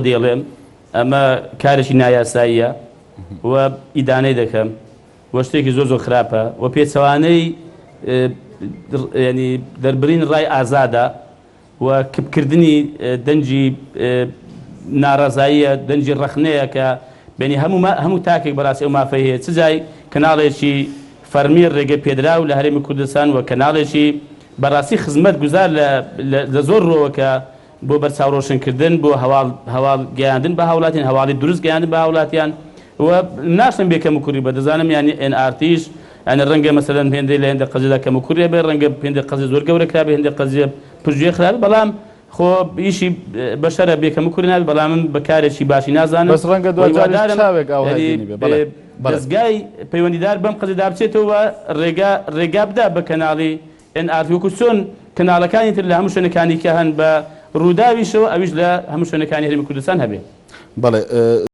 دێڵێم ئەمە کارێکی نایاساییە و ئیدانەی دەکەم وە شتێکی زۆر خراپە و پێچەوانەی ینی دەربڕین ڕای ئازادە و کپکردنی دەنجی ناڕەزاییە دەنجی ڕەخنەیە کە بینی هەموو تاکێک بەڕاستی ئەو مافەی هەیە چ جای کەناڵێکی فەرمی ڕێگە پێدرا و لە هەرێمی کوردستان و کەناڵێکی بەڕاستی خزمەت گوزار لە زۆر ڕۆوەکە بۆ بەرچاوڕۆشنکردن بۆ هەواڵ گەیاندن بە هاوڵاتیان هەواڵی دروست گەیاندن بە هاوڵاتیان و ناشتم بێ کەم و کوڕی بە دەزانم ینی NRTش ئەنە ڕەنگە مەسەلەن هێندەی لە هێندە قەزیدا کەم و کوڕێ بێ ڕەنگە هێندە قەزی زۆر گەورە کرابێ هێندە قەزیە پژوێ خراپە بەڵام خۆ ئیشی بەشەرە بێکەم و کوڕی نابێت بەڵام من بەکارێکی باشی نازانم بەس ڕەنگە دوای دەستگای پەیوەندیدار بەم قەزیدا بچێتەوە ڕێگا بدا بە کەناڵی NRT وەکو چۆن کەناڵەکانی تر لە هەموو شوێنەکانی کە هەن بە ڕووداویشەوە ئەویش لە هەموو شوێنەکانی هەرێمی کوردستان هەبێ. بەڵێ